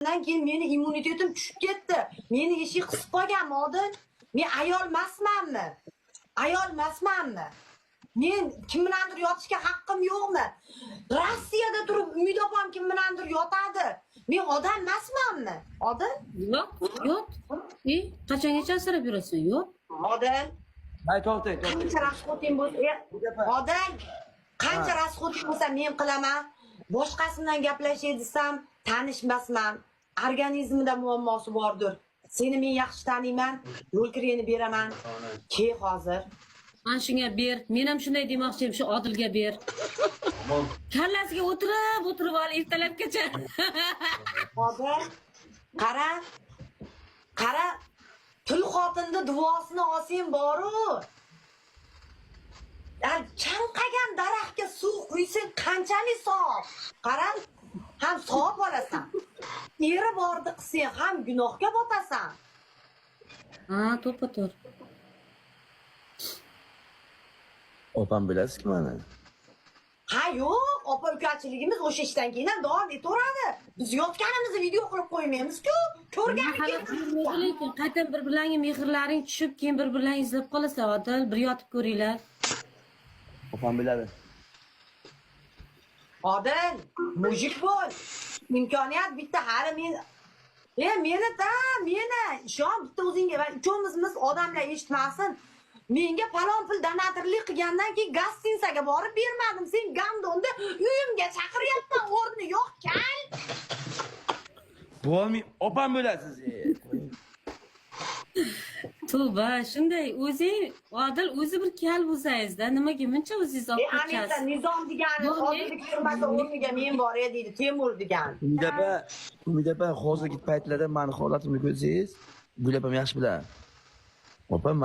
Ondan keyin meni immunitetim tushib ketdi. Meni eshik qisib qolganmi Odil? Men ayol emasmanmi? Ayol emasmanmi? Men kim bilandir yotishga haqqim yo'qmi? Rossiyada turib Umid opam kim bilandir yotadi. Men odam emasmanmi? Odil? Yo'q, yo'q. Qachongacha asrab yurasan? Yo'q. Odil. Hay to'xtang, Qancha rasxoting bo'lsa, Odil, qancha rasxoting bo'lsa men qilaman. Boshqasi bilan gaplashay desam, tanishmasman. Organizmida muammosi bordir. Seni men yaxshi taniyman. Yo'l kireni beraman. Ke hozir. Mana shunga ber. Men ham shunday demoqchiyim, shu Odilga ber. Kallasiga o'tirib ol ertalabgacha. Hozir qara. Qara. Tul xotinni duosini olsang boru. Chanqagan daraxtga suv quysang qanchalik sof. Qara, ham sof olasan. Eri bordi qilsang ham gunohga botasan. Ha, to'ppa-to'g'ri. Opam bilasizmi meni? Ha yo'q, opa ukachiligimiz o'sha ishdan keyin ham davom etaveradi. Biz yotganimizni video qilib qo'ymaymiz-ku. Lekin qayta bir-birlariga mehrlaring tushib, keyin bir-birlaring izlab qolasan, Odil, bir yotib ko'ringlar. Opam biladi. Odil, mujik bo'l. Imkoniyat bitta hali meni ishon bitta o'zingga va uchovimiz odamlar eshitmasin. Menga falon pul donatorlik qilgandan keyin gostinsaga borib bermadim. Sen Gandonda uyimga chaqiryapsan, o'rni yo'q kal. Bo'lmi, opam bilasiz. Tavba, shunday o'zing Odil o'zi bir kal bo'lsangiz-da, nimaga buncha o'zingiz olib Amerika qochasiz? nizom degani hozirgi kirmasa o'rniga men bor deydi, Temur degan. Umid opa, hozirgi paytlarda meni holatimni ko'rsangiz, Gul opam yaxshi biladi. Opam